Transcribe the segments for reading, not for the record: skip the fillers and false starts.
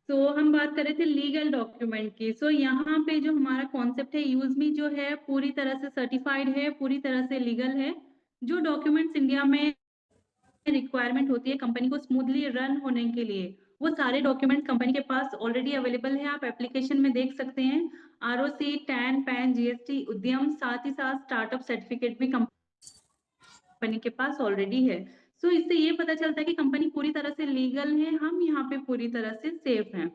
तो हम बात कर रहे थे लीगल डॉक्यूमेंट की। सो यहाँ पे जो हमारा कॉन्सेप्ट है, यूजमी जो है पूरी तरह से सर्टिफाइड है, पूरी तरह से लीगल है। जो डॉक्यूमेंट्स इंडिया में रिक्वायरमेंट होती है कंपनी को स्मूथली रन होने के लिए, वो सारे डॉक्यूमेंट कंपनी के पास ऑलरेडी अवेलेबल है। आप एप्लीकेशन में देख सकते हैं, आरओसी, टैन, पैन, जीएसटी, उद्यम, साथ ही साथ स्टार्टअप सर्टिफिकेट भी कंपनी के पास ऑलरेडी है। सो इससे ये पता चलता है कि कंपनी पूरी तरह से लीगल है, हम यहाँ पे पूरी तरह से सेफ हैं।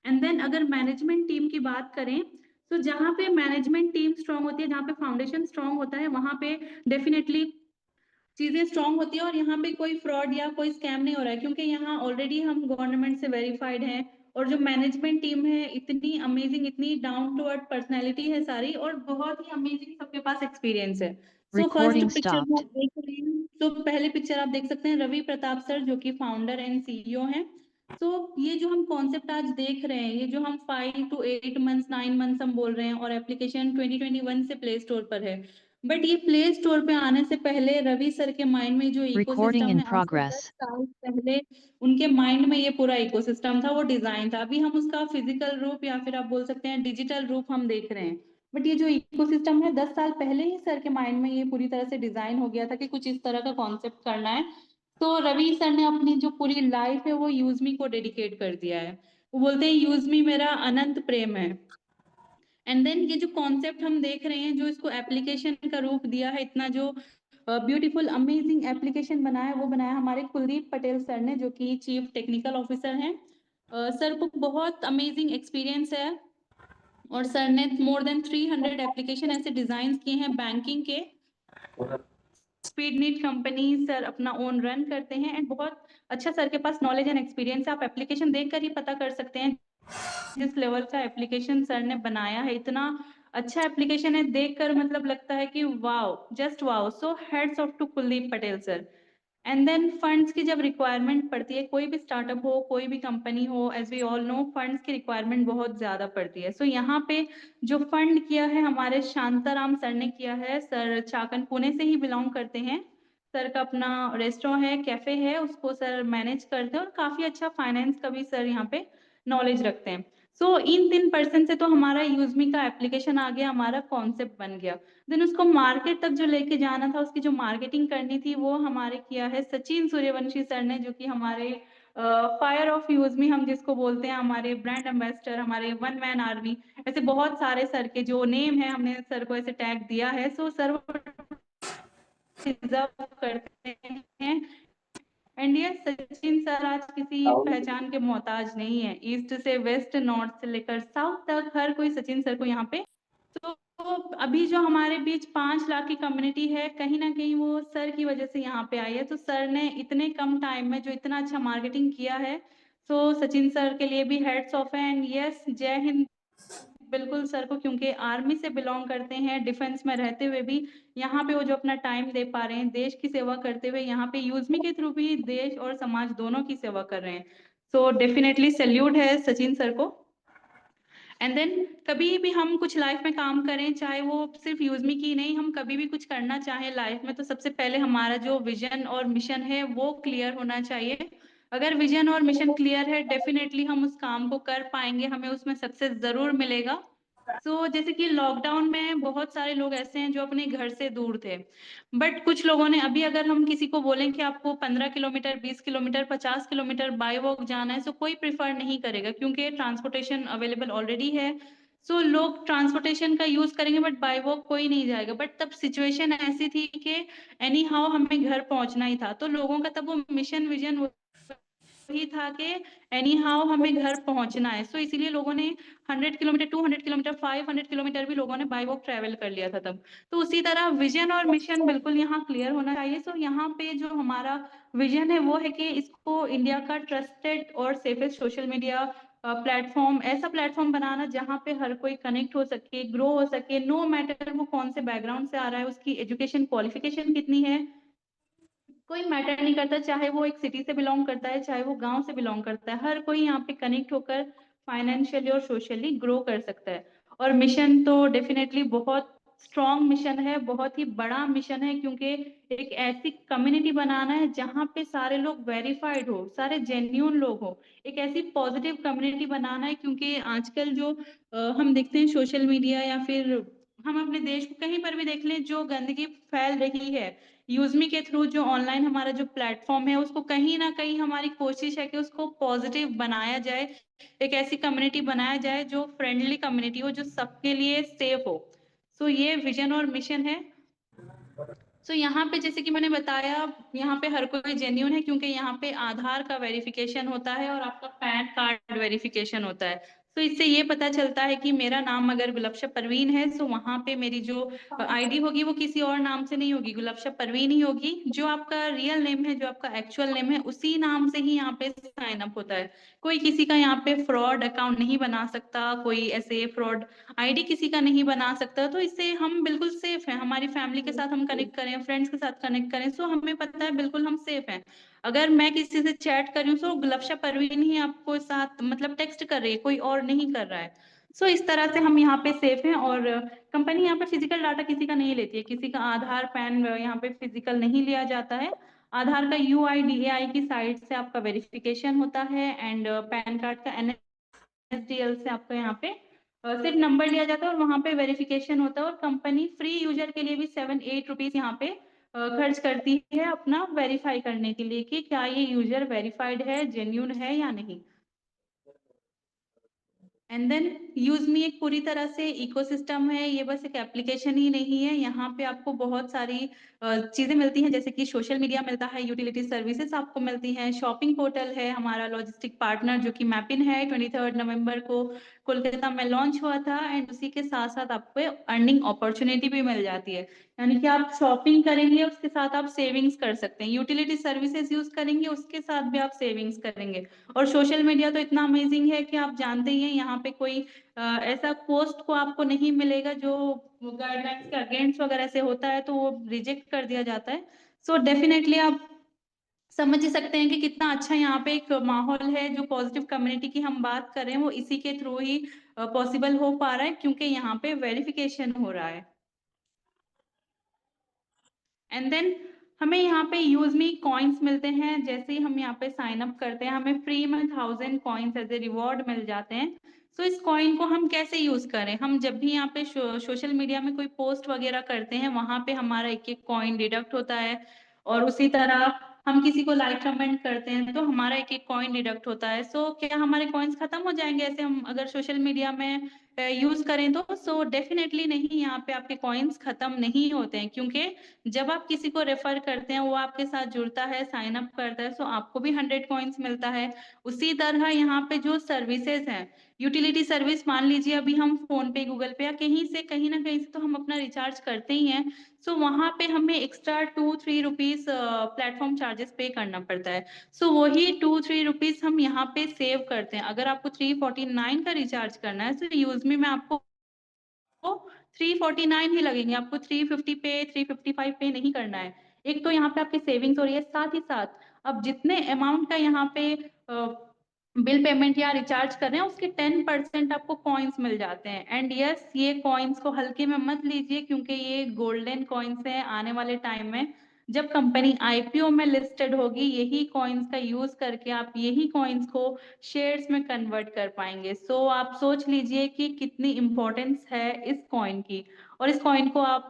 एंड देन अगर मैनेजमेंट टीम की बात करें, तो जहाँ पे मैनेजमेंट टीम स्ट्रांग होती है, जहाँ पे फाउंडेशन स्ट्रांग होता है, वहां पे डेफिनेटली चीजें स्ट्रांग होती है और यहाँ पे कोई फ्रॉड या कोई स्कैम नहीं हो रहा है, क्योंकि यहाँ ऑलरेडी हम गवर्नमेंट से वेरीफाइड हैं। और जो मैनेजमेंट टीम है इतनी अमेजिंग, इतनी डाउन टू अर्थ पर्सनैलिटी है सारी, और बहुत ही अमेजिंग सबके पास एक्सपीरियंस है। सो फर्स्ट Recording पिक्चर में stopped. आप देख रहे हैं, तो पहले पिक्चर आप देख सकते हैं रवि प्रताप सर, जो कि फाउंडर एंड सीईओ हैं। तो ये जो हम कॉन्सेप्ट आज देख रहे हैं, ये जो हम 5 to 8 months 9 months हम बोल रहे हैं, और एप्लीकेशन 2021 से प्ले स्टोर पर है। बट ये प्ले स्टोर पे आने से पहले रवि सर के माइंड में जो Recording इकोसिस्टम in है, आज से 10 progress. साल पहले उनके माइंड में ये पूरा इकोसिस्टम था, वो डिजाइन था। अभी हम उसका फिजिकल रूप या फिर आप बोल सकते हैं डिजिटल रूप हम देख रहे हैं। बट ये जो इकोसिस्टम है, 10 साल पहले ही सर के माइंड में ये पूरी तरह से डिजाइन हो गया था कि कुछ इस तरह का कॉन्सेप्ट करना है। तो रवि सर ने अपनी जो पूरी लाइफ है वो यूजमी को डेडिकेट कर दिया है। वो बोलते हैं यूजमी मेरा अनंत प्रेम है। एंड देन ये जो कॉन्सेप्ट हम देख रहे हैं, जो इसको एप्लीकेशन का रूप दिया है, इतना जो ब्यूटीफुल अमेजिंग एप्लीकेशन बनाया, वो बनाया हमारे कुलदीप पटेल सर ने, जो कि चीफ टेक्निकल ऑफिसर हैं। सर को बहुत अमेजिंग एक्सपीरियंस है, और सर ने मोर देन 300 एप्लीकेशन ऐसे डिजाइन किए हैं बैंकिंग के। स्पीडनीट कंपनी सर अपना ओन रन करते हैं, एंड बहुत अच्छा सर के पास नॉलेज एंड एक्सपीरियंस है। आप एप्लीकेशन देखकर ही पता कर सकते हैं जिस लेवल का एप्लीकेशन सर ने बनाया है, इतना अच्छा एप्लीकेशन है, देखकर मतलब लगता है कि wow, just wow. So heads off to Kuldeep Patel sir. And then funds की जब रिक्वायरमेंट पड़ती है, कोई भी स्टार्टअप हो, कोई भी कंपनी हो, as we all know funds की रिक्वायरमेंट बहुत ज्यादा पड़ती है। सो यहाँ पे जो फंड किया है हमारे शांताराम सर ने किया है। सर चाकन पुणे से ही बिलोंग करते हैं। सर का अपना रेस्टोरेंट है, कैफे है, उसको सर मैनेज करते हैं, और काफी अच्छा फाइनेंस का भी सर यहाँ पे नॉलेज रखते हैं। सो इन 3 पर्सन से तो हमारा यूजमी का एप्लीकेशन आ गया, हमारा कॉन्सेप्ट बन गया। देन उसको मार्केट तक जो लेके जाना था, उसकी जो मार्केटिंग करनी थी, वो हमारे किया है सचिन सूर्यवंशी सर ने, जो कि हमारे फायर ऑफ यूजमी हम जिसको बोलते हैं, हमारे ब्रांड एम्बेसडर, हमारे वन मैन आर्मी। ऐसे बहुत सारे सर के जो नेम है, हमने सर को ऐसे टैग दिया है। सो सर डिजर्व करते हैं। एंड ये सचिन सर आज किसी पहचान के मोहताज नहीं है। ईस्ट से वेस्ट, नॉर्थ से लेकर साउथ तक हर कोई सचिन सर को यहाँ पे। तो अभी जो हमारे बीच 5 लाख की कम्युनिटी है, कहीं ना कहीं वो सर की वजह से यहाँ पे आई है। तो सर ने इतने कम टाइम में जो इतना अच्छा मार्केटिंग किया है, तो सचिन सर के लिए भी हेड्स ऑफ है। एंड यस, जय हिंद बिल्कुल सर को, क्योंकि आर्मी से बिलोंग करते हैं, डिफेंस में रहते हुए भी यहाँ पे वो जो अपना टाइम दे पा रहे हैं, देश की सेवा करते हुए, यहाँ पे यूजमी के थ्रू भी देश और समाज दोनों की सेवा कर रहे हैं। सो डेफिनेटली सैल्यूट है सचिन सर को। एंड देन कभी भी हम कुछ लाइफ में काम करें, चाहे वो सिर्फ यूजमी की नहीं, हम कभी भी कुछ करना चाहें लाइफ में, तो सबसे पहले हमारा जो विजन और मिशन है वो क्लियर होना चाहिए। अगर विजन और मिशन क्लियर है, डेफिनेटली हम उस काम को कर पाएंगे, हमें उसमें सक्सेस जरूर मिलेगा। जैसे कि लॉकडाउन में बहुत सारे लोग ऐसे हैं जो अपने घर से दूर थे, बट कुछ लोगों ने, अभी अगर हम किसी को बोलें कि आपको 15 kilometre, 20 kilometre, 50 kilometre bye walk जाना है, कोई प्रिफर नहीं करेगा, क्योंकि ट्रांसपोर्टेशन अवेलेबल ऑलरेडी है। लोग ट्रांसपोर्टेशन का यूज करेंगे, बट बाय वॉक कोई नहीं जाएगा। बट तब सिचुएशन ऐसी थी कि एनी हाउ हमें घर पहुंचना ही था, तो लोगों का तब वो मिशन विजन ही था कि एनी हाउ हमें घर पहुंचना है। इसीलिए लोगों ने 100 किलोमीटर, 200 किलोमीटर, 500 किलोमीटर भी लोगों ने बाय वॉक ट्रेवल कर लिया था तब। तो उसी तरह विजन और मिशन बिल्कुल यहाँ क्लियर होना चाहिए। यहाँ पे जो हमारा विजन है वो है कि इसको इंडिया का ट्रस्टेड और सेफेस्ट सोशल मीडिया प्लेटफॉर्म, ऐसा प्लेटफॉर्म बनाना जहाँ पे हर कोई कनेक्ट हो सके, ग्रो हो सके, नो मैटर वो कौन से बैकग्राउंड से आ रहा है, उसकी एजुकेशन क्वालिफिकेशन कितनी है, कोई मैटर नहीं करता, चाहे वो एक सिटी से बिलोंग करता है, चाहे वो गांव से बिलोंग करता है, हर कोई यहाँ पे कनेक्ट होकर फाइनेंशियली और सोशली ग्रो कर सकता है। और मिशन तो डेफिनेटली बहुत स्ट्रॉन्ग मिशन है, बहुत ही बड़ा मिशन है, क्योंकि एक ऐसी कम्युनिटी बनाना है जहाँ पे सारे लोग वेरीफाइड हो, सारे जेन्युइन लोग हो। एक ऐसी पॉजिटिव कम्युनिटी बनाना है, क्योंकि आजकल जो हम देखते हैं सोशल मीडिया या फिर हम अपने देश को कहीं पर भी देख लें, जो गंदगी फैल रही है, यूजमी के थ्रू जो ऑनलाइन हमारा जो प्लेटफॉर्म है, उसको कहीं ना कहीं हमारी कोशिश है कि उसको पॉजिटिव बनाया जाए, एक ऐसी कम्युनिटी बनाया जाए जो फ्रेंडली कम्युनिटी हो, जो सबके लिए सेफ हो। सो ये विजन और मिशन है। सो यहाँ पे जैसे कि मैंने बताया, यहाँ पे हर कोई जेन्यून है, क्योंकि यहाँ पे आधार का वेरिफिकेशन होता है और आपका पैन कार्ड वेरिफिकेशन होता है। तो इससे ये पता चलता है कि मेरा नाम अगर गुलफ्शा परवीन है, तो वहाँ पे मेरी जो आईडी होगी वो किसी और नाम से नहीं होगी, गुलफ्शा परवीन ही होगी। जो आपका रियल नेम है, जो आपका एक्चुअल नेम है, उसी नाम से ही यहाँ पे साइन अप होता है। कोई किसी का यहाँ पे फ्रॉड अकाउंट नहीं बना सकता, कोई ऐसे फ्रॉड आईडी किसी का नहीं बना सकता। तो इससे हम बिल्कुल सेफ हैं, हमारी फैमिली के साथ हम कनेक्ट करें, फ्रेंड्स के साथ कनेक्ट करें, सो हमें पता है बिल्कुल हम सेफ हैं। अगर मैं किसी से चैट कर रही हूँ, तो गुलफ्शा परवीन ही आपको साथ मतलब टेक्स्ट कर रही है, कोई और नहीं कर रहा है। सो इस तरह से हम यहाँ पे सेफ हैं। और कंपनी यहाँ पे फिजिकल डाटा किसी का नहीं लेती है, किसी का आधार पैन यहाँ पे फिजिकल नहीं लिया जाता है। आधार का UIDAI की साइट से आपका वेरिफिकेशन होता है, एंड पैन कार्ड का NSDL से आपका यहाँ पे सिर्फ नंबर लिया जाता है, और वहां पे वेरिफिकेशन होता है। और कंपनी फ्री यूजर के लिए भी 7-8 रुपीज यहाँ पे खर्च करती है अपना वेरीफाई करने के लिए कि क्या ये यूजर वेरीफाइड है, जेन्यून है या नहीं। एंड देन यूजमी एक पूरी तरह से इकोसिस्टम है, ये बस एक एप्लीकेशन ही नहीं है। यहाँ पे आपको बहुत सारी चीजें मिलती हैं, जैसे कि सोशल मीडिया मिलता है, यूटिलिटी सर्विसेज आपको मिलती हैं, शॉपिंग पोर्टल है, हमारा लॉजिस्टिक पार्टनर जो कि मैपिन है, 23 नवंबर को कोलकाता में लॉन्च हुआ था। एंड उसी के साथ साथ आपको अर्निंग अपॉर्चुनिटी भी मिल जाती है, यानी कि आप शॉपिंग करेंगे उसके साथ आप सेविंग्स कर सकते हैं, यूटिलिटी सर्विसेज यूज करेंगे उसके साथ भी आप सेविंग्स करेंगे। और सोशल मीडिया तो इतना अमेजिंग है कि आप जानते ही हैं, यहाँ पे कोई ऐसा पोस्ट को आपको नहीं मिलेगा जो गाइडलाइंस के अगेंस्ट वगैरह से होता है, तो वो रिजेक्ट कर दिया जाता है। सो डेफिनेटली आप समझ ही सकते हैं कि कितना अच्छा यहाँ पे एक माहौल है। जो पॉजिटिव कम्युनिटी की हम बात कर रहे हैं, वो इसी के थ्रू ही पॉसिबल हो पा रहा है, क्योंकि यहाँ पे वेरिफिकेशन हो रहा है। एंड देन हमें यहाँ पे यूज मी कॉइन्स मिलते हैं, जैसे ही हम यहाँ पे साइन अप करते हैं, हमें फ्री में 1000 कॉइन्स एज ए रिवॉर्ड मिल जाते हैं। सो इस कॉइन को हम कैसे यूज करें, हम जब भी यहाँ पे सोशल मीडिया में कोई पोस्ट वगैरह करते हैं, वहां पे हमारा एक एक कॉइन डिडक्ट होता है। और उसी तरह हम किसी को लाइक कमेंट करते हैं, तो हमारा एक एक कॉइन डिडक्ट होता है। सो क्या हमारे कॉइन्स खत्म हो जाएंगे ऐसे हम अगर सोशल मीडिया में यूज करें तो? सो डेफिनेटली नहीं, यहाँ पे आपके कॉइन्स खत्म नहीं होते हैं, क्योंकि जब आप किसी को रेफर करते हैं, वो आपके साथ जुड़ता है, साइन अप करता है, सो आपको भी 100 कॉइन्स मिलता है। उसी तरह यहाँ पे जो सर्विसेज हैं, यूटिलिटी सर्विस, मान लीजिए अभी हम फोन पे, गूगल पे या कहीं से कहीं ना कहीं से तो हम अपना रिचार्ज करते ही हैं। सो वहां पे हमें एक्स्ट्रा 2-3 रुपीज प्लेटफॉर्म चार्जेस पे करना पड़ता है। सो वही 2-3 रुपीज हम यहाँ पे सेव करते हैं। अगर आपको 349 का रिचार्ज करना है, तो यूजमी में आपको 349 ही लगेंगे, आपको 350 पे, 355 पे नहीं करना है। एक तो यहाँ पे आपकी सेविंग्स हो रही है, साथ ही साथ अब जितने अमाउंट का यहाँ पे बिल पेमेंट या रिचार्ज कर रहे हैं, उसके 10% आपको कॉइन्स मिल जाते हैं। एंड यस, ये कॉइन्स को हल्के में मत लीजिए, क्योंकि ये गोल्डन कॉइन्स है। आने वाले टाइम में जब कंपनी IPO में लिस्टेड होगी, यही कॉइन्स का यूज करके आप यही कॉइन्स को शेयर्स में कन्वर्ट कर पाएंगे। सो आप सोच लीजिए कि कितनी इंपॉर्टेंस है इस कॉइन की। और इस कॉइन को आप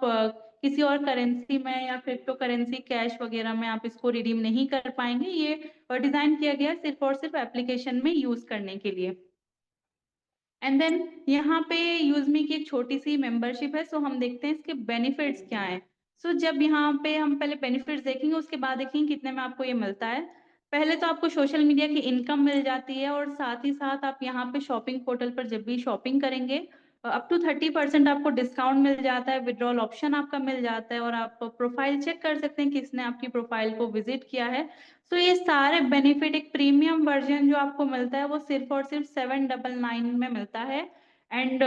किसी और करेंसी में या क्रिप्टो करेंसी, कैश वगैरह में आप इसको रिडीम नहीं कर पाएंगे। ये डिजाइन किया गया सिर्फ और सिर्फ एप्लीकेशन में यूज करने के लिए। एंड देन यहाँ पे यूजमी की एक छोटी सी मेंबरशिप है। सो हम देखते हैं इसके बेनिफिट्स क्या हैं। सो जब यहाँ पे हम पहले बेनिफिट्स देखेंगे, उसके बाद देखेंगे कितने में आपको ये मिलता है। पहले तो आपको सोशल मीडिया की इनकम मिल जाती है, और साथ ही साथ आप यहाँ पे शॉपिंग पोर्टल पर जब भी शॉपिंग करेंगे, अप टू 30% आपको डिस्काउंट मिल जाता है, विड्रॉल ऑप्शन आपका मिल जाता है, और आप प्रोफाइल चेक कर सकते हैं किसने आपकी प्रोफाइल को विजिट किया है। तो ये सारे बेनिफिट, एक प्रीमियम वर्जन जो आपको मिलता है, वो सिर्फ और सिर्फ 799 में मिलता है। एंड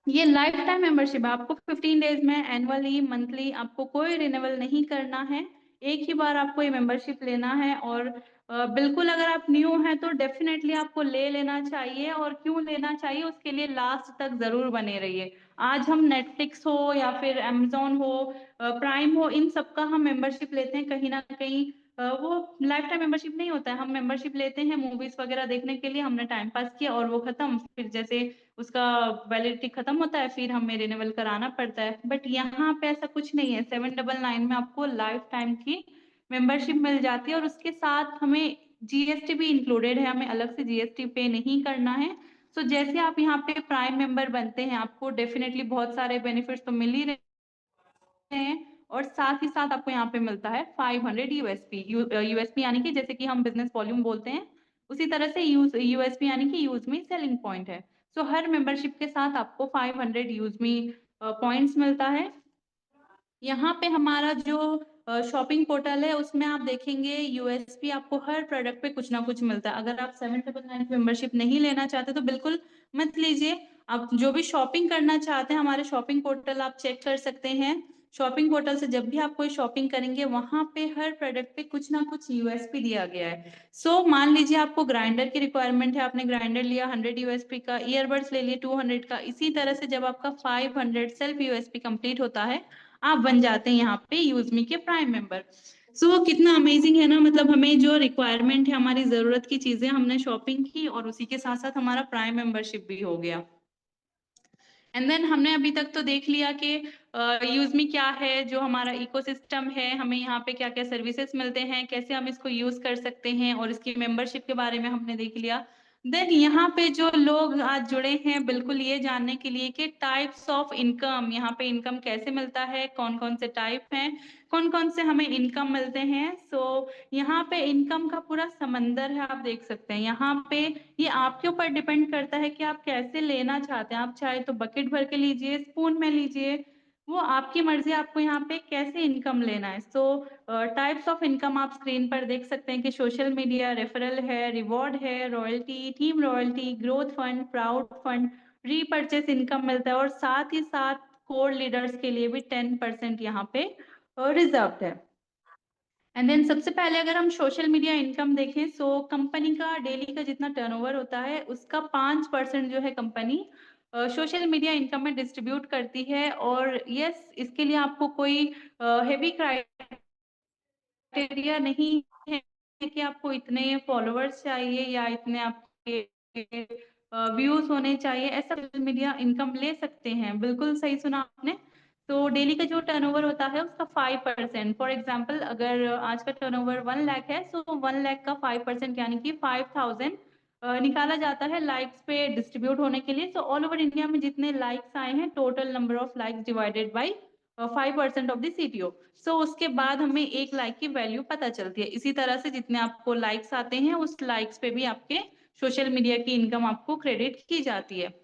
ये लाइफ टाइम मेंबरशिप है, आपको 15 डेज में, एनुअली, मंथली, आपको कोई रिन्यूअल नहीं करना है। एक ही बार आपको ये मेंबरशिप लेना है, और बिल्कुल, अगर आप न्यू हैं तो डेफ़िनेटली आपको ले लेना चाहिए, और क्यों लेना चाहिए उसके लिए लास्ट तक ज़रूर बने रहिए। आज हम नेटफ्लिक्स हो या फिर अमेज़न हो, प्राइम हो, इन सब का हम मेंबरशिप लेते हैं कहीं न कहीं, वो लाइफ़ टाइम मेंबरशिप नहीं होता है। हम मेंबरशिप लेते हैं मूवीज़ वग़ैरह देखने के लिए, हमने टाइम पास किया और वो ख़त्म, फिर जैसे उसका वैलिडिटी ख़त्म होता है, फिर हमें रिन्यूअल कराना पड़ता है। बट यहाँ पे ऐसा कुछ नहीं है, 799 में आपको लाइफ़ टाइम की मेंबरशिप मिल जाती है, और उसके साथ हमें जीएसटी भी इंक्लूडेड है, हमें अलग से जीएसटी पे नहीं करना है। सो जैसे आप यहाँ पे प्राइम मेंबर बनते हैं, आपको डेफ़िनेटली बहुत सारे बेनिफिट्स तो मिल ही रहे हैं, और साथ ही साथ आपको यहाँ पे मिलता है 500 यूएसपी। यूएसपी यानी कि जैसे कि हम बिज़नेस वॉल्यूम बोलते हैं, उसी तरह से यूएसपी यानी कि यूज़ मी सेलिंग पॉइंट है। सो हर मेंबरशिप के साथ आपको 500 यूज़ मी पॉइंट्स मिलता है। यहाँ पे हमारा जो शॉपिंग पोर्टल है, उसमें आप देखेंगे यूएसपी आपको हर प्रोडक्ट पे कुछ ना कुछ मिलता है। अगर आप 799 मेंबरशिप नहीं लेना चाहते तो बिल्कुल मत लीजिए। आप जो भी शॉपिंग करना चाहते हैं, हमारे शॉपिंग पोर्टल आप चेक कर सकते हैं। शॉपिंग पोर्टल से जब भी आप कोई शॉपिंग करेंगे, वहाँ पे हर प्रोडक्ट पे कुछ ना कुछ यूएसपी दिया गया है। सो मान लीजिए आपको ग्राइंडर की रिक्वायरमेंट है, आपने ग्राइंडर लिया 100 यूएसपी का, ईयरबड्स ले लिए 200 का। इसी तरह से जब आपका 500 सेल्फ यूएसपी कंप्लीट होता है, आप बन जाते हैं यहाँ पे यूज़मी के प्राइम मेंबर। सो कितना अमेजिंग है ना, मतलब हमें जो रिक्वायरमेंट है, हमारी ज़रूरत की चीज़ें हमने शॉपिंग की, और उसी के साथ-साथ हमारा प्राइम मेंबरशिप भी हो गया। एंड देन हमने अभी तक तो देख लिया कि यूज़मी क्या है, जो हमारा इकोसिस्टम है, हमें यहाँ पे क्या-क्या सर्विसेज़ मिलते हैं, कैसे हम इसको यूज़ कर सकते हैं, और इसकी मेंबरशिप के बारे में हमने देख लिया। देन यहाँ पे जो लोग आज जुड़े हैं, बिल्कुल ये जानने के लिए कि टाइप्स ऑफ इनकम, यहाँ पे इनकम कैसे मिलता है, कौन-कौन से टाइप हैं, कौन-कौन से हमें इनकम मिलते हैं। सो यहाँ पे इनकम का पूरा समंदर है, आप देख सकते हैं। यहाँ पे ये आपके ऊपर डिपेंड करता है कि आप कैसे लेना चाहते हैं। आप चाहे तो बकेट भर के लीजिए, स्पून में लीजिए, वो आपकी मर्ज़ी, आपको यहाँ पे कैसे इनकम लेना है। सो टाइप्स ऑफ इनकम आप स्क्रीन पर देख सकते हैं कि सोशल मीडिया, रेफरल है, रिवॉर्ड है, royalty, team royalty, growth fund, proud fund, repurchase income मिलता है, और साथ ही साथ कोर लीडर्स के लिए भी 10% यहाँ पे रिज़र्व्ड है। एंड देन सबसे पहले अगर हम सोशल मीडिया इनकम देखें, सो कंपनी का डेली का जितना टर्नओवर होता है, उसका 5% जो है कंपनी सोशल मीडिया इनकम में डिस्ट्रीब्यूट करती है। और यस, इसके लिए आपको कोई हेवी क्राइटेरिया नहीं है कि आपको इतने फॉलोअर्स चाहिए या इतने आपके व्यूज होने चाहिए। ऐसा सोशल मीडिया इनकम ले सकते हैं, बिल्कुल सही सुना आपने। तो डेली का जो टर्नओवर होता है उसका 5%, फॉर एग्जांपल अगर आज का टर्नओवर 1 लाख है, सो 1 लाख का 5% यानी कि 5000 निकाला जाता है लाइक्स पे डिस्ट्रीब्यूट होने के लिए। सो ऑल ओवर इंडिया में जितने लाइक्स आए हैं, total number of likes divided by 5% of the CTO. So उसके बाद हमें 1 लाइक की वैल्यू पता चलती है। इसी तरह से जितने आपको लाइक्स आते हैं, उस लाइक्स पे भी आपके सोशल मीडिया की इनकम आपको क्रेडिट की जाती है।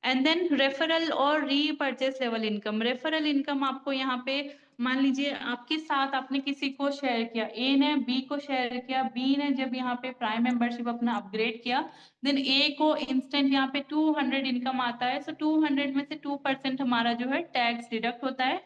एंड देन रेफरल और repurchase level income. Referral income आपको यहाँ पे, मान लीजिए आपके साथ आपने किसी को शेयर किया, ए ने बी को शेयर किया, बी ने जब यहाँ पे प्राइम मेंबरशिप अपना अपग्रेड किया, देन ए को इंस्टेंट यहाँ पे 200 इनकम आता है। सो 200 में से 2% हमारा जो है टैक्स डिडक्ट होता है।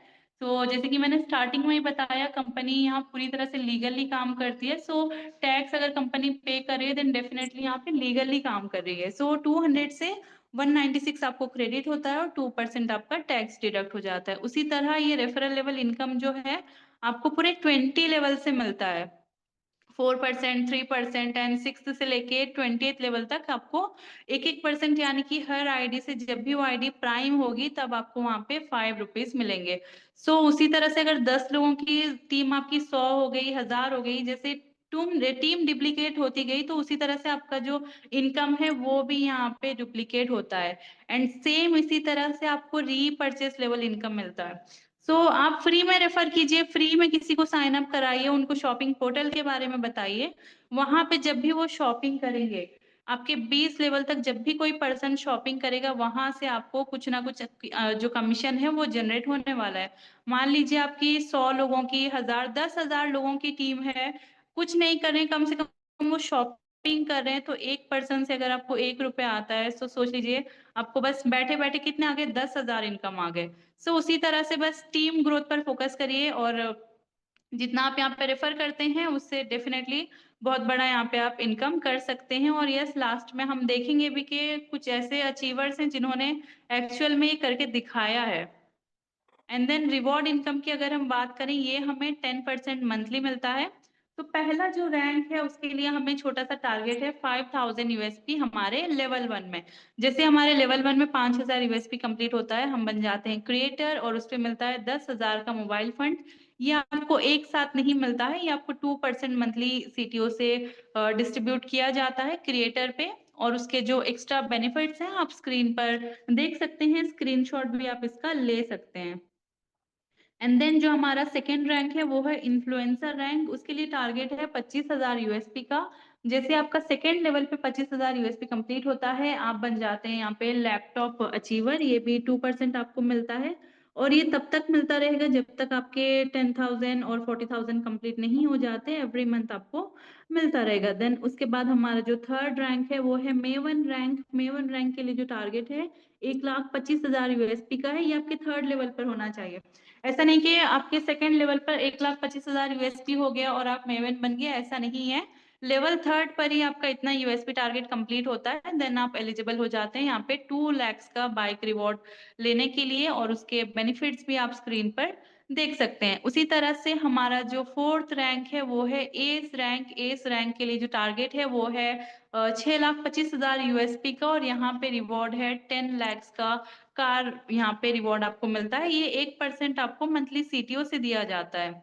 तो जैसे कि मैंने स्टार्टिंग में ही बताया, कंपनी यहाँ पूरी तरह से लीगली काम करती है। सो टैक्स अगर कंपनी पे करे, देन डेफिनेटली यहाँ पे लीगली काम कर रही है। सो 200 से 196 आपको क्रेडिट होता है, और 2% आपका टैक्स डिडक्ट हो जाता है। उसी तरह ये रेफरल लेवल इनकम जो है, आपको पूरे 20 लेवल से मिलता है। 4%, 3% एंड 6th से लेके 20th लेवल तक आपको 1-1% यानी कि हर आईडी से जब भी वो आईडी प्राइम होगी, तब आपको वहाँ पे 5 रुपीज मिलेंगे। सो उसी तरह से अगर 10 लोगों की टीम आपकी 100 हो गई, 1000 हो गई, जैसे टीम डुप्लीकेट होती गई, तो उसी तरह से आपका जो इनकम है वो भी यहाँ पे डुप्लीकेट होता है। एंड सेम इसी तरह से आपको रीपर्चेस लेवल इनकम मिलता है। सो आप फ्री में रेफर कीजिए, फ्री में किसी को साइन अप कराइए, उनको शॉपिंग पोर्टल के बारे में बताइए। वहां पे जब भी वो शॉपिंग करेंगे, आपके 20 लेवल तक जब भी कोई पर्सन शॉपिंग करेगा, वहां से आपको कुछ ना कुछ जो कमीशन है वो जनरेट होने वाला है। मान लीजिए आपकी 100 लोगों की, 1000, 10,000 लोगों की टीम है, कुछ नहीं कर रहे, कम से कम वो शॉपिंग कर रहे हैं, तो एक पर्सन से अगर आपको 1 रुपया आता है, तो सोच लीजिए आपको बस बैठे बैठे कितने आ गए, 10,000 इनकम आ गए। सो उसी तरह से बस टीम ग्रोथ पर फोकस करिए, और जितना आप यहाँ पे रेफर करते हैं, उससे डेफिनेटली बहुत बड़ा यहाँ पे आप इनकम कर सकते हैं। और यस, लास्ट में हम देखेंगे भी कि कुछ ऐसे अचीवर्स हैं जिन्होंने एक्चुअल में ये करके दिखाया है। एंड देन रिवॉर्ड इनकम की अगर हम बात करें, ये हमें 10% मंथली मिलता है। तो पहला जो रैंक है उसके लिए हमें छोटा सा टारगेट है 5000 यूएसपी हमारे लेवल 1 में। जैसे हमारे लेवल 1 में 5000 यूएसपी कंप्लीट होता है, हम बन जाते हैं क्रिएटर और उस पे मिलता है 10,000 का मोबाइल फंड। ये आपको एक साथ नहीं मिलता है, ये आपको 2% मंथली सीटीओ से डिस्ट्रीब्यूट किया जाता है क्रिएटर पे। और उसके जो एक्स्ट्रा बेनिफिट्स हैं आप स्क्रीन पर देख सकते हैं, स्क्रीनशॉट भी आप इसका ले सकते हैं। एंड देन जो हमारा सेकेंड रैंक है वो है इन्फ्लुएंसर रैंक। उसके लिए टारगेट है 25,000 यूएसपी का। जैसे आपका सेकेंड लेवल पे 25,000 यूएसपी कंप्लीट होता है, आप बन जाते हैं यहाँ पे लैपटॉप अचीवर। ये भी 2% आपको मिलता है और ये तब तक मिलता रहेगा जब तक आपके 10,000 और 40,000 कंप्लीट नहीं हो जाते। एवरी मंथ आपको मिलता रहेगा। देन उसके बाद हमारा जो थर्ड रैंक है वो है मेवन रैंक। मेवन रैंक के लिए जो टारगेट है 1,25,000 यूएसपी का है। ये आपके थर्ड लेवल पर होना चाहिए। ऐसा नहीं कि आपके सेकंड लेवल पर 1,25,000 यूएसपी हो गया और आप मेवन बन गए, ऐसा नहीं है। लेवल थर्ड पर ही आपका इतना यूएसपी टारगेट कंप्लीट होता है, देन आप एलिजिबल हो जाते हैं यहाँ पे 2 लाख का बाइक रिवॉर्ड लेने के लिए। और उसके बेनिफिट्स भी आप स्क्रीन पर देख सकते हैं। उसी तरह से हमारा जो फोर्थ रैंक है वो है एस रैंक। एस रैंक के लिए जो टारगेट है वो है 6,25,000 यूएसपी का और यहाँ पे रिवॉर्ड है 10 लाख का कार यहाँ पे रिवॉर्ड आपको मिलता है। ये 1% आपको मंथली सीटीओ से दिया जाता है।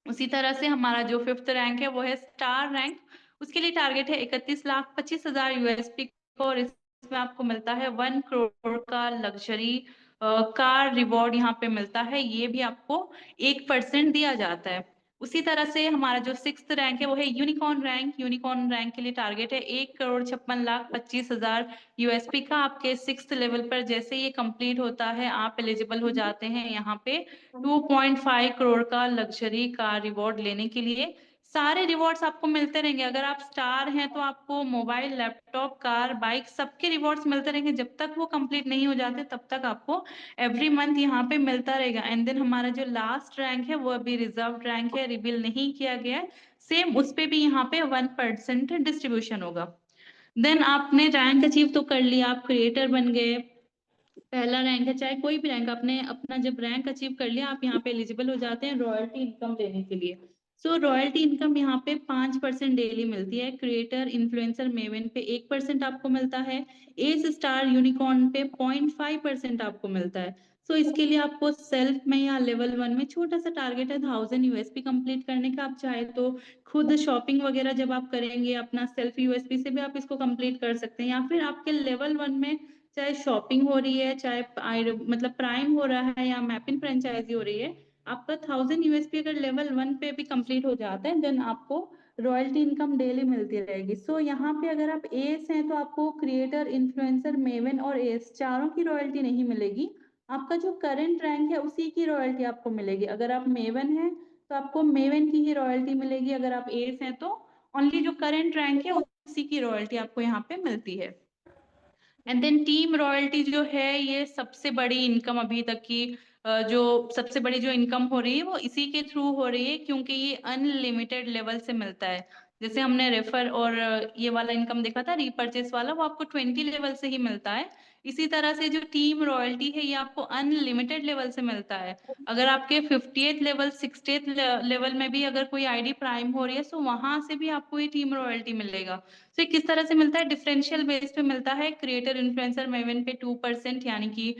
उसी तरह से हमारा जो फिफ्थ रैंक है वो है स्टार रैंक। उसके लिए टारगेट है 31,25,000 यूएसपी का और इसमें आपको मिलता है 1 करोड़ का लग्जरी कार रिवॉर्ड यहाँ पे मिलता है। ये भी आपको 1% दिया जाता है। उसी तरह से हमारा जो सिक्स्थ रैंक है वो है यूनिकॉर्न रैंक। यूनिकॉर्न रैंक के लिए टारगेट है 1,56,25,000 यूएसपी का। आपके सिक्स्थ लेवल पर जैसे ये कंप्लीट होता है आप एलिजिबल हो जाते हैं यहाँ पे 2.5 करोड़ का लग्जरी कार रिवॉर्ड लेने के लिए। सारे रिवॉर्ड्स आपको मिलते रहेंगे। अगर आप स्टार हैं तो आपको मोबाइल, लैपटॉप, कार, बाइक सबके रिवॉर्ड्स मिलते रहेंगे। जब तक वो कंप्लीट नहीं हो जाते तब तक आपको एवरी मंथ यहाँ पे मिलता रहेगा। एंड देन हमारा जो लास्ट रैंक है वो अभी रिजर्व रैंक है, रिवील नहीं किया गया है। सेम उस पे भी यहाँ पे 1% डिस्ट्रीब्यूशन होगा। देन आपने रैंक अचीव तो कर लिया, आप क्रिएटर बन गए, पहला रैंक है, चाहे कोई भी रैंक, आपने अपना जब रैंक अचीव कर लिया आप यहाँ पे एलिजिबल हो जाते हैं रॉयल्टी इनकम लेने के लिए। सो रॉयल्टी इनकम यहाँ पे 5% डेली मिलती है। क्रिएटर, इन्फ्लुएंसर, मेवन पे 1% आपको मिलता है। एस स्टार, यूनिकॉर्न पे 0.5% आपको मिलता है। सो इसके लिए आपको सेल्फ में या लेवल 1 में छोटा सा टारगेट है 1000 यूएसपी कंप्लीट करने का। आप चाहे तो खुद शॉपिंग वगैरह जब आप करेंगे अपना सेल्फ यूएसपी से भी आप इसको कंप्लीट कर सकते हैं, या फिर आपके लेवल 1 में चाहे शॉपिंग हो रही है, चाहे मतलब प्राइम हो रहा है या मैपिन फ्रेंचाइजी हो रही है, आपका 1000 यूएसपी अगर लेवल 1 पे भी कंप्लीट हो जाता है देन आपको रॉयल्टी इनकम डेली मिलती रहेगी। सो यहाँ पे अगर आप एस हैं तो आपको क्रिएटर, इन्फ्लुएंसर, मेवन और एस चारों की रॉयल्टी नहीं मिलेगी। आपका जो करंट रैंक है उसी की रॉयल्टी आपको मिलेगी। अगर आप मेवन हैं तो आपको मेवन की ही रॉयल्टी मिलेगी, अगर आप एस हैं तो ओनली जो करंट रैंक है उसी की रॉयल्टी आपको यहाँ पे मिलती है। एंड देन टीम रॉयल्टी जो है ये सबसे बड़ी इनकम अभी तक की, जो सबसे बड़ी जो इनकम हो रही है वो इसी के थ्रू हो रही है, क्योंकि ये अनलिमिटेड लेवल से मिलता है। जैसे हमने रेफर और ये वाला इनकम देखा था रीपरचेस वाला, वो आपको 20 लेवल से ही मिलता है। इसी तरह से जो टीम रॉयल्टी है ये आपको अनलिमिटेड लेवल से मिलता है। अगर आपके 50th लेवल, 60th लेवल में भी अगर कोई आईडी प्राइम हो रही है तो वहां से भी आपको ये टीम रॉयल्टी मिलेगा। तो किस तरह से मिलता है, डिफरेंशियल बेस पे मिलता है। क्रिएटर, इन्फ्लुएंसर, मेवन पे 2% यानी कि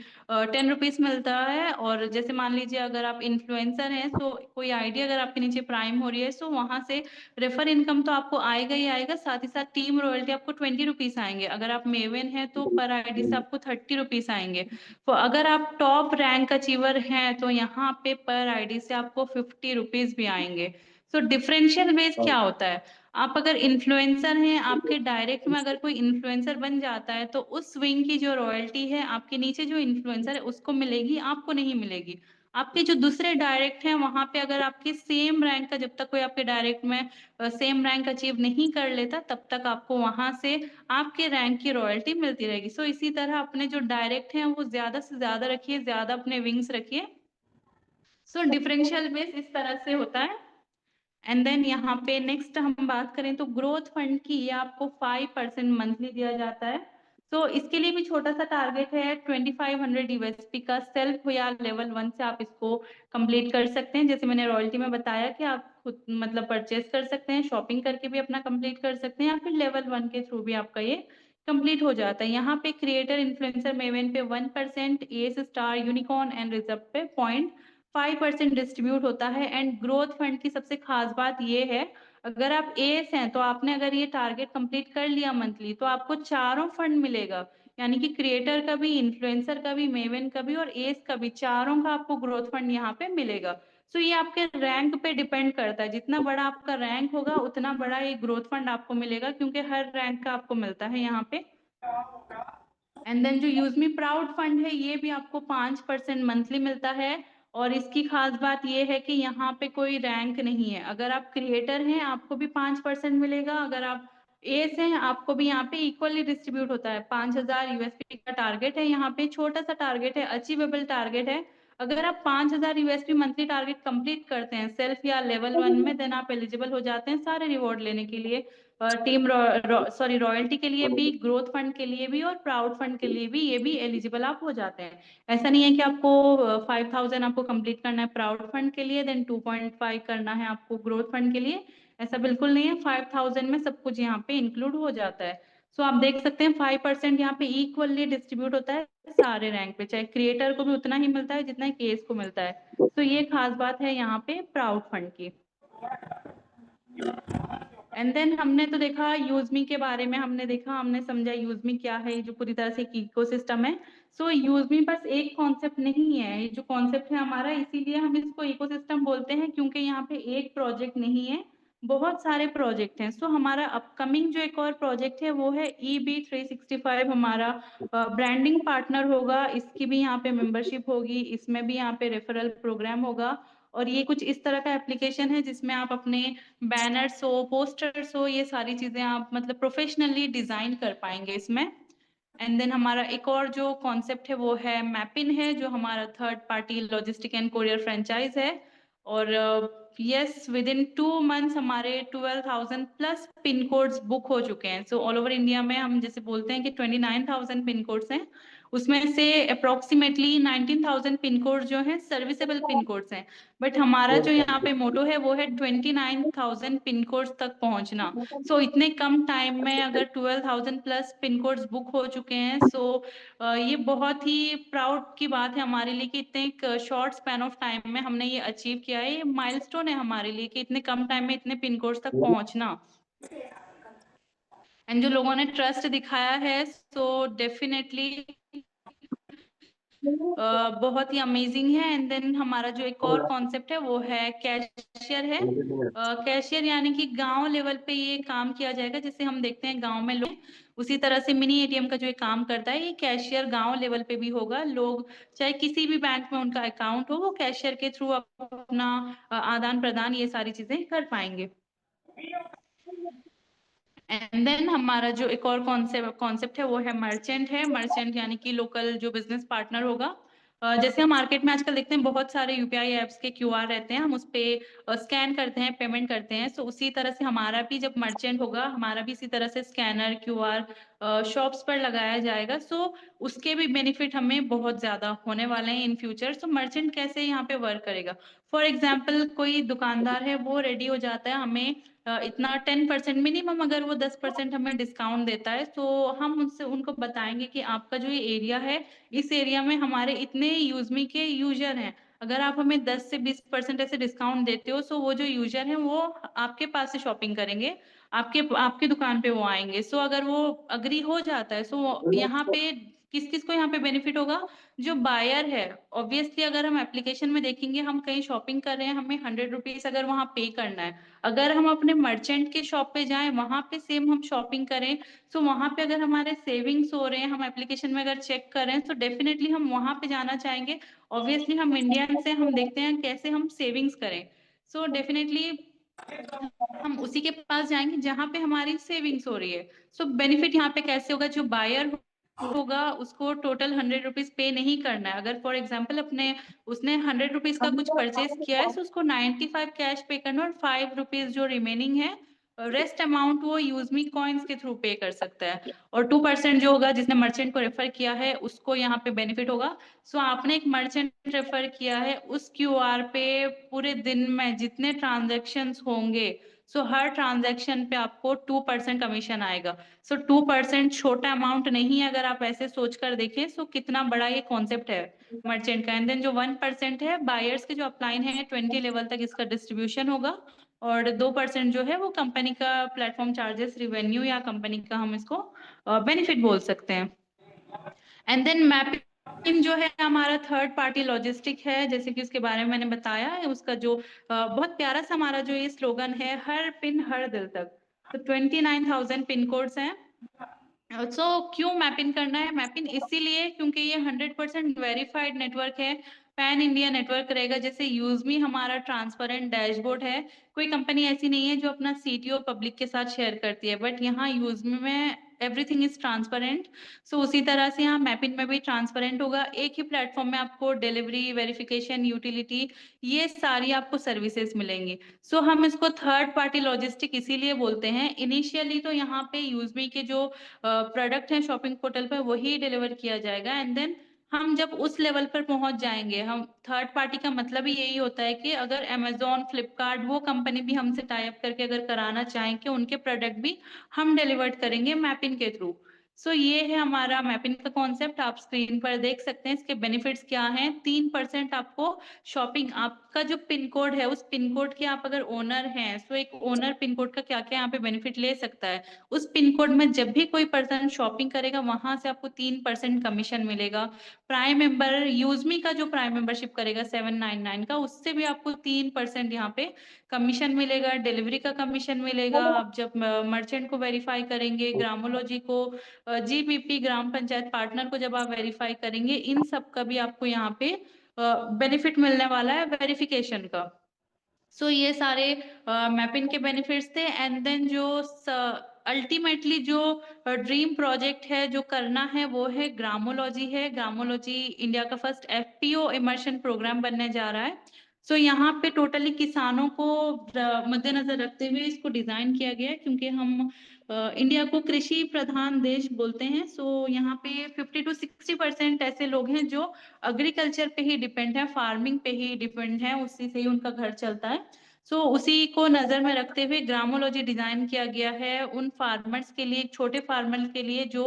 10 रुपीज मिलता है। और जैसे मान लीजिए अगर आप इन्फ्लुएंसर हैं तो कोई आईडी अगर आपके नीचे प्राइम हो रही है तो वहां से रेफर इनकम तो आपको आएगा ही आएगा, साथ ही साथ टीम रॉयल्टी आपको 20 रुपीज आएंगे। अगर आप मेवन है तो पर आईडी से आपको 30 रुपीज आएंगे। तो अगर आप टॉप रैंक अचीवर हैं तो यहाँ पे पर आईडी से आपको 50 रुपीज भी आएंगे। तो डिफरेंशियल बेस क्या होता है, आप अगर इन्फ्लुएंसर हैं, आपके डायरेक्ट में अगर कोई इन्फ्लुएंसर बन जाता है तो उस विंग की जो रॉयल्टी है आपके नीचे जो इन्फ्लुएंसर है उसको मिलेगी, आपको नहीं मिलेगी। आपके जो दूसरे डायरेक्ट हैं वहां पे अगर आपके सेम रैंक का, जब तक कोई आपके डायरेक्ट में सेम रैंक अचीव नहीं कर लेता तब तक आपको वहां से आपके रैंक की रॉयल्टी मिलती रहेगी। सो इसी तरह अपने जो डायरेक्ट हैं वो ज्यादा से ज्यादा रखिए, ज्यादा अपने विंग्स रखिए। सो डिफरेंशियल बेस इस तरह से होता है। एंड देन यहाँ पे नेक्स्ट हम बात करें तो ग्रोथ फंड की, ये आपको 5% मंथली दिया जाता है। तो इसके लिए भी छोटा सा टारगेट है, 2500 यूएसपी का सेल्फ या लेवल 1 से आप इसको कंप्लीट कर सकते हैं। जैसे मैंने रॉयल्टी में बताया कि आप खुद मतलब परचेज कर सकते हैं, शॉपिंग करके भी अपना कंप्लीट कर सकते हैं, या फिर लेवल 1 के थ्रू भी आपका ये कंप्लीट हो जाता है। यहाँ पे क्रिएटर इन्फ्लुएंसर मेवन पे 1%, S star unicorn and reserve पे 0.5% डिस्ट्रीब्यूट होता है। एंड ग्रोथ फंड की सबसे खास बात ये है, अगर आप एस हैं तो आपने अगर ये टारगेट कंप्लीट कर लिया मंथली, तो आपको चारों फंड मिलेगा, यानी कि क्रिएटर का भी, इन्फ्लुएंसर का भी, मेवन का भी और एस का भी, चारों का आपको ग्रोथ फंड यहाँ पे मिलेगा। सो ये आपके रैंक पे डिपेंड करता है, जितना बड़ा आपका रैंक होगा उतना बड़ा ये ग्रोथ फंड आपको मिलेगा, क्योंकि हर रैंक का आपको मिलता है यहाँ पे। एंड देन जो यूज मी प्राउड फंड है, ये भी आपको 5% मंथली मिलता है। और इसकी खास बात ये है कि यहाँ पे कोई रैंक नहीं है, अगर आप क्रिएटर हैं आपको भी 5% मिलेगा, अगर आप एस हैं आपको भी यहाँ पे इक्वली डिस्ट्रीब्यूट होता है। 5000 यूएसपी का टारगेट है, यहाँ पे छोटा सा टारगेट है, अचीवेबल टारगेट है। अगर आप 5000 यूएसपी मंथली टारगेट कंप्लीट करते हैं सेल्फ या लेवल 1 में, देन आप एलिजिबल हो जाते हैं सारे रिवॉर्ड लेने के लिए, टीम सॉरी रॉयल्टी के लिए भी, ग्रोथ फंड के लिए भी और प्राउड फंड के लिए भी, ये भी एलिजिबल आप हो जाते हैं। ऐसा नहीं है कि आपको 5000 आपको कंप्लीट करना है प्राउड फंड के लिए, देन 2.5 करना है आपको ग्रोथ फंड के लिए, ऐसा बिल्कुल नहीं है। 5000 में सब कुछ यहाँ पे इंक्लूड हो जाता है। सो आप देख सकते हैं 5% यहाँ पे इक्वली डिस्ट्रीब्यूट होता है सारे रैंक पे, चाहे क्रिएटर को भी उतना ही मिलता है जितना केस को मिलता है। तो ये खास बात है यहाँ पे प्राउड फंड की। एंड देन हमने तो देखा यूजमी के बारे में, हमने देखा, हमने समझा यूजमी क्या है, जो पूरी तरह से एक इकोसिस्टम है। सो यूजमी बस एक कॉन्सेप्ट नहीं है, ये जो कॉन्सेप्ट है हमारा, इसीलिए हम इसको इकोसिस्टम बोलते हैं, क्योंकि यहाँ पे एक प्रोजेक्ट नहीं है, बहुत सारे प्रोजेक्ट हैं। सो हमारा अपकमिंग जो एक और प्रोजेक्ट है वो है EB365, हमारा ब्रांडिंग पार्टनर होगा, इसकी भी यहाँ पे मेंबरशिप होगी, इसमें भी यहाँ पे रेफरल प्रोग्राम होगा। और ये कुछ इस तरह का एप्लीकेशन है जिसमें आप अपने बैनर्स हो, पोस्टर्स हो, ये सारी चीजें आप मतलब प्रोफेशनली डिजाइन कर पाएंगे इसमें। एंड देन हमारा एक और जो कॉन्सेप्ट है वो है मैपिन है, जो हमारा third party logistic and courier franchise है। और यस, विद इन 2 मंथ्स हमारे 12,000 प्लस पिन कोड्स बुक हो चुके हैं। सो ऑल ओवर इंडिया में हम जैसे बोलते हैं कि 29,000 पिन कोड्स हैं, उसमें से अप्रोक्सीमेटली 19,000 पिन कोड जो है सर्विसेबल पिन कोड्स हैं। बट हमारा जो यहाँ पे मोटो है वो है 29,000 पिन कोड्स तक पहुंचना। सो इतने कम टाइम में अगर 12,000 प्लस पिन कोड्स बुक हो चुके हैं, सो ये बहुत ही प्राउड की बात है हमारे लिए कि इतने एक शॉर्ट स्पैन ऑफ टाइम में हमने ये अचीव किया है। ये माइलस्टोन है हमारे लिए कि इतने कम टाइम में इतने पिन कोड्स तक पहुंचना। एंड जो लोगों ने ट्रस्ट दिखाया है, सो डेफिनेटली बहुत ही अमेजिंग है। एंड देन हमारा जो एक और कॉन्सेप्ट है वो है कैशियर है। कैशियर यानी कि गांव लेवल पे ये काम किया जाएगा, जैसे हम देखते हैं गांव में लोग, उसी तरह से मिनी एटीएम का जो ये काम करता है, ये कैशियर गांव लेवल पे भी होगा। लोग चाहे किसी भी बैंक में उनका अकाउंट हो, वो कैशियर के थ्रू अपना आदान प्रदान ये सारी चीजें कर पाएंगे। एंड देन हमारा जो एक और कॉन्सेप्ट है वो है मर्चेंट है। मर्चेंट यानी कि लोकल जो बिजनेस पार्टनर होगा। जैसे हम मार्केट में आजकल देखते हैं बहुत सारे यूपीआई एप्स के क्यूआर रहते हैं, हम उस पे स्कैन करते हैं, पेमेंट करते हैं। सो उसी तरह से हमारा भी जब मर्चेंट होगा, हमारा भी इसी तरह से स्कैनर क्यूआर शॉप्स पर लगाया जाएगा। सो उसके भी बेनिफिट हमें बहुत ज्यादा होने वाले हैं इन फ्यूचर। सो मर्चेंट कैसे यहाँ पे वर्क करेगा, फॉर एग्जाम्पल कोई दुकानदार है, वो रेडी हो जाता है हमें इतना 10% मिनिमम, अगर वो 10% हमें डिस्काउंट देता है, तो हम उनसे उनको बताएंगे कि आपका जो ये एरिया है, इस एरिया में हमारे इतने यूजमी के यूजर हैं, अगर आप हमें 10 से 20% ऐसे डिस्काउंट देते हो, सो वो जो यूजर हैं वो आपके पास से शॉपिंग करेंगे, आपके आपकी दुकान पे वो आएंगे। सो अगर वो अग्री हो जाता है, सो यहाँ पे किस किस को यहाँ पे बेनिफिट होगा, जो बायर है। ऑब्वियसली अगर हम एप्लीकेशन में देखेंगे, हम कहीं शॉपिंग कर रहे हैं, हमें 100 रुपीज अगर वहां पे करना है, अगर हम अपने मर्चेंट के शॉप पे जाएं, वहां पे सेम हम शॉपिंग करें, तो वहां पे अगर हमारे सेविंग्स हो रहे हैं, हम एप्लीकेशन में अगर चेक करें, तो डेफिनेटली हम वहां पे जाना चाहेंगे। ऑब्वियसली हम इंडियन से हम देखते हैं कैसे हम सेविंग्स करें, सो डेफिनेटली हम उसी के पास जाएंगे जहां पे हमारी सेविंग्स हो रही है। सो बेनिफिट यहाँ पे कैसे होगा, जो बायर होगा उसको टोटल 100 रुपीज पे नहीं करना है। अगर फॉर एग्जाम्पल उसने 100 रुपीज का कुछ परचेज किया है, तो उसको 95 कैश पे करना और 5 रुपीज जो रिमेनिंग है रेस्ट अमाउंट वो यूजमी कॉइन्स के थ्रू पे कर सकता है। और 2% जो होगा जिसने मर्चेंट को रेफर किया है उसको यहाँ पे बेनिफिट होगा। सो आपने एक मर्चेंट रेफर किया है, उस क्यूआर पे पूरे दिन में जितने ट्रांजेक्शन होंगे, सो हर ट्रांजेक्शन पे आपको 2% कमीशन आएगा। सो 2% छोटा अमाउंट नहीं है, अगर आप ऐसे सोच कर देखें सो कितना बड़ा ये कॉन्सेप्ट है मर्चेंट का। एंड देन जो 1% है बायर्स के जो अपलाइन है 20 लेवल तक इसका डिस्ट्रीब्यूशन होगा। और 2% जो है वो कंपनी का प्लेटफॉर्म चार्जेस रिवेन्यू या कंपनी का हम इसको बेनिफिट बोल सकते हैं। एंड देन मैपिंग जो है हमारा थर्ड पार्टी लॉजिस्टिक है, जैसे कि उसके बारे में मैंने बताया है। उसका जो बहुत प्यारा सा हमारा जो ये स्लोगन है, हर पिन हर दिल तक। तो 29,000 पिन कोड्स हैं। क्यों मैपिंग करना है? मैपिंग इसीलिए क्योंकि ये 100% वेरीफाइड नेटवर्क है, पैन इंडिया नेटवर्क रहेगा। जैसे यूजमी हमारा ट्रांसपेरेंट डैशबोर्ड है, कोई कंपनी ऐसी नहीं है जो अपना सीटीओ पब्लिक के साथ शेयर करती है, बट यहाँ यूजमी में एवरीथिंग इज ट्रांसपेरेंट। सो उसी तरह से यहाँ मैपिंग में भी ट्रांसपेरेंट होगा। एक ही प्लेटफॉर्म में आपको डिलीवरी, वेरिफिकेशन, यूटिलिटी, ये सारी आपको सर्विसेज मिलेंगी। सो हम इसको थर्ड पार्टी लॉजिस्टिक इसीलिए बोलते हैं। इनिशियली तो यहाँ पे यूजमी के जो प्रोडक्ट है शॉपिंग पोर्टल पर वही डिलीवर किया जाएगा। एंड देन हम जब उस लेवल पर पहुंच जाएंगे, हम थर्ड पार्टी का मतलब ही यही होता है कि अगर अमेजोन, फ्लिपकार्ट, वो कंपनी भी हमसे टाई अप करके अगर कराना चाहें कि उनके प्रोडक्ट भी हम डिलीवर करेंगे मैपिंग के थ्रू। सो ये है हमारा मैपिंग का कॉन्सेप्ट। आप स्क्रीन पर देख सकते हैं इसके बेनिफिट्स क्या हैं। 3% आपको शॉपिंग, आपका जो पिन कोड है उस पिन कोड के आप अगर ओनर हैं, सो एक ओनर पिन कोड का क्या क्या यहाँ पे बेनिफिट ले सकता है। उस पिन कोड में जब भी कोई पर्सन शॉपिंग करेगा वहां से आपको 3% कमीशन मिलेगा। प्राइम मेंबर, यूजमी का जो प्राइम मेंबरशिप करेगा 799 का, उससे भी आपको 3% यहाँ पे कमीशन मिलेगा। डिलीवरी का कमीशन मिलेगा। आप जब मर्चेंट को वेरीफाई करेंगे, ग्रामोलॉजी को, जीपीपी ग्राम पंचायत पार्टनर को जब आप वेरीफाई करेंगे, इन सब का भी आपको यहाँ पे बेनिफिट मिलने वाला है वेरिफिकेशन का। सो ये सारे मैपिंग के बेनिफिट्स थे। एंड देन जो अल्टीमेटली जो ड्रीम प्रोजेक्ट है जो करना है वो है ग्रामोलॉजी है। ग्रामोलॉजी इंडिया का फर्स्ट एफपीओ इमर्शन प्रोग्राम बनने जा रहा है। सो यहाँ पे टोटली किसानों को मद्देनजर रखते हुए इसको डिजाइन किया गया है, क्योंकि हम इंडिया को कृषि प्रधान देश बोलते हैं। सो यहाँ पे 50 to 60% ऐसे लोग हैं जो एग्रीकल्चर पे ही डिपेंड है, फार्मिंग पे ही डिपेंड है, उसी से ही उनका घर चलता है। सो उसी को नजर में रखते हुए ग्रामोलॉजी डिजाइन किया गया है उन फार्मर्स के लिए, छोटे फार्मर के लिए जो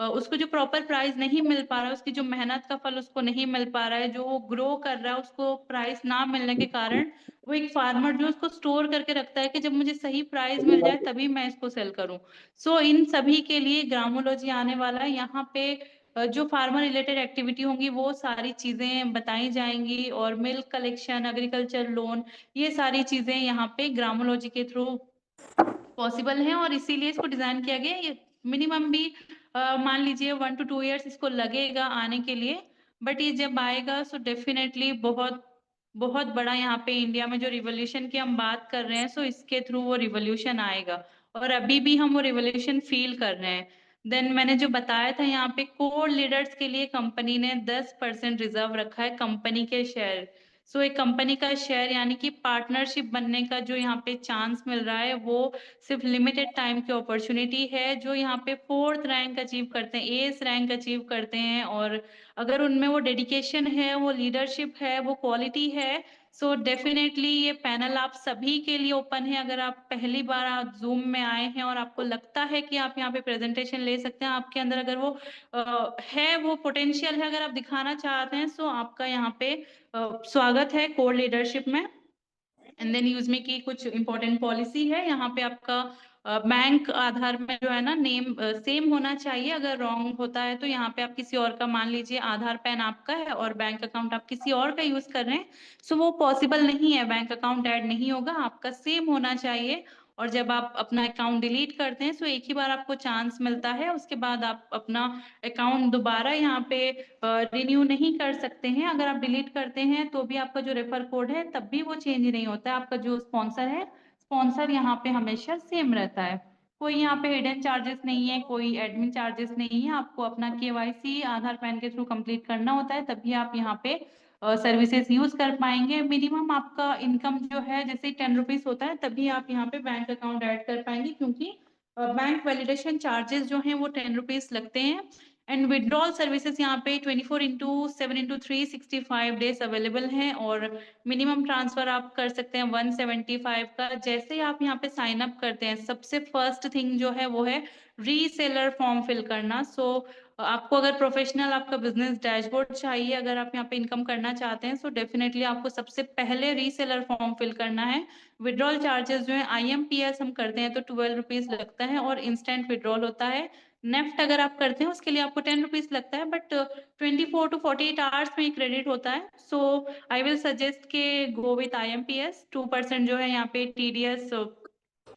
उसको जो प्रॉपर प्राइस नहीं मिल पा रहा है, उसकी जो मेहनत का फल उसको नहीं मिल पा रहा है, जो वो ग्रो कर रहा है उसको प्राइस ना मिलने के कारण वो एक फार्मर जो उसको स्टोर करके रखता है कि जब मुझे सही प्राइस मिल जाए तभी मैं इसको सेल करूं। सो इन सभी के लिए ग्रामोलॉजी आने वाला है। यहाँ पे जो फार्मर रिलेटेड एक्टिविटी होंगी वो सारी चीजें बताई जाएंगी, और मिल्क कलेक्शन, एग्रीकल्चर लोन, ये सारी चीजें यहाँ पे ग्रामोलॉजी के थ्रू पॉसिबल है। और इसीलिए इसको डिजाइन किया गया। ये मिनिमम भी मान लीजिए 1 to 2 years इसको लगेगा आने के लिए, बट ये जब आएगा सो डेफिनेटली बहुत बहुत बड़ा यहाँ पे इंडिया में जो रिवॉल्यूशन की हम बात कर रहे हैं, सो इसके थ्रू वो रिवॉल्यूशन आएगा। और अभी भी हम वो रिवॉल्यूशन फील कर रहे हैं। देन मैंने जो बताया था यहाँ पे कोर लीडर्स के लिए कंपनी ने 10% रिजर्व रखा है कंपनी के शेयर। सो एक कंपनी का शेयर यानी कि पार्टनरशिप बनने का जो यहाँ पे चांस मिल रहा है वो सिर्फ लिमिटेड टाइम की अपॉर्चुनिटी है। जो यहाँ पे 4th रैंक अचीव करते हैं, एस रैंक अचीव करते हैं, और अगर उनमें वो डेडिकेशन है, वो लीडरशिप है, वो क्वालिटी है, सो डेफिनेटली ये पैनल आप सभी के लिए ओपन है। अगर आप पहली बार आप जूम में आए हैं और आपको लगता है कि आप यहाँ पे प्रेजेंटेशन ले सकते हैं, आपके अंदर अगर वो है, वो पोटेंशियल है, अगर आप दिखाना चाहते हैं, सो आपका यहाँ पे स्वागत है कोर लीडरशिप में। एंड देन यूजमी की कुछ इंपॉर्टेंट पॉलिसी है यहाँ पे। आपका बैंक आधार में जो है ना नेम सेम होना चाहिए। अगर रॉन्ग होता है तो यहाँ पे आप किसी और का, मान लीजिए आधार पैन आपका है और बैंक अकाउंट आप किसी और का यूज कर रहे हैं, सो वो पॉसिबल नहीं है, बैंक अकाउंट ऐड नहीं होगा, आपका सेम होना चाहिए। और जब आप अपना अकाउंट डिलीट करते हैं, सो एक ही बार आपको चांस मिलता है, उसके बाद आप अपना अकाउंट दोबारा यहाँ पे रिन्यू नहीं कर सकते हैं। अगर आप डिलीट करते हैं तो भी आपका जो रेफर कोड है तब भी वो चेंज नहीं होता है। आपका जो स्पॉन्सर है, स्पॉन्सर यहाँ पे हमेशा सेम रहता है। कोई यहाँ पे हिडन चार्जेस नहीं है, कोई एडमिन चार्जेस नहीं है। आपको अपना केवाईसी आधार पैन के थ्रू कंप्लीट करना होता है, तभी आप यहाँ पे सर्विसेज यूज कर पाएंगे। मिनिमम आपका इनकम जो है जैसे 10 रुपीज होता है, तभी आप यहाँ पे बैंक अकाउंट ऐड कर पाएंगे, क्योंकि बैंक वैलिडेशन चार्जेस जो हैं वो 10 रुपीज लगते हैं। एंड विड्रॉल सर्विसेज यहाँ पे 24/7/365 डेज अवेलेबल हैं, और मिनिमम ट्रांसफर आप कर सकते हैं 175 का। जैसे ही आप यहाँ पे साइन अप करते हैं, सबसे फर्स्ट थिंग जो है वो है रीसेलर फॉर्म फिल करना। आपको अगर प्रोफेशनल आपका बिजनेस डैशबोर्ड चाहिए, अगर आप यहाँ पे इनकम करना चाहते हैं, सो डेफिनेटली आपको सबसे पहले रीसेलर फॉर्म फिल करना है। विड्रॉल चार्जेस जो है IMPS हम करते हैं तो 12 रुपीज लगता है, और इंस्टेंट विड्रॉल होता है। नेफ्ट अगर आप करते हैं उसके लिए आपको 10 रुपीज लगता है, बट 24 to 48 आवर्स में क्रेडिट होता है। सो आई विल सजेस्ट के गो विथ IMPS। 2% जो है यहाँ पे TDS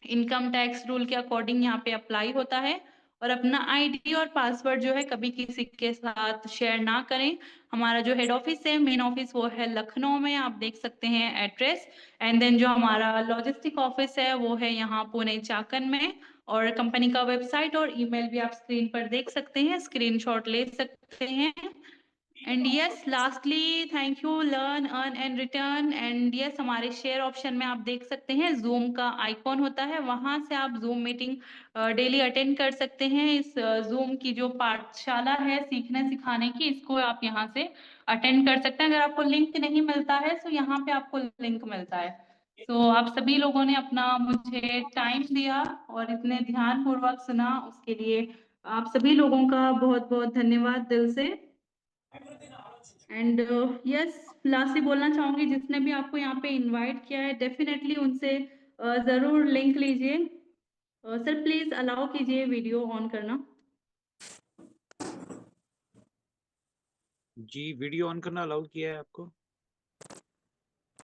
इनकम टैक्स रूल के अकॉर्डिंग यहाँ पे अप्लाई होता है। और अपना ID और पासवर्ड जो है कभी किसी के साथ शेयर ना करें। हमारा जो हेड ऑफिस है, मेन ऑफिस, वो है लखनऊ में, आप देख सकते हैं एड्रेस। एंड देन जो हमारा लॉजिस्टिक ऑफिस है वो है यहाँ पुणे चाकन में। और कंपनी का वेबसाइट और ईमेल भी आप स्क्रीन पर देख सकते हैं, स्क्रीनशॉट ले सकते हैं। And yes, lastly thank you learn earn and return. And yes, हमारे शेयर ऑप्शन में आप देख सकते हैं जूम का आइकॉन होता है, वहां से आप जूम मीटिंग डेली अटेंड कर सकते हैं। इस जूम की जो पाठशाला है सीखने सिखाने की, इसको आप यहाँ से अटेंड कर सकते हैं। अगर आपको लिंक नहीं मिलता है तो यहाँ पे आपको लिंक मिलता है। आप सभी लोगों ने अपना मुझे टाइम दिया और इतने ध्यान पूर्वक सुना, उसके लिए आप सभी लोगों का बहुत बहुत धन्यवाद दिल से। एंड यस, लास्टली बोलना चाहूंगी, जिसने भी आपको यहाँ पे इनवाइट किया है, डेफिनेटली उनसे जरूर लिंक लीजिए। सर प्लीज अलाउ कीजिए वीडियो ऑन करना। जी, वीडियो ऑन करना अलाउ किया है आपको?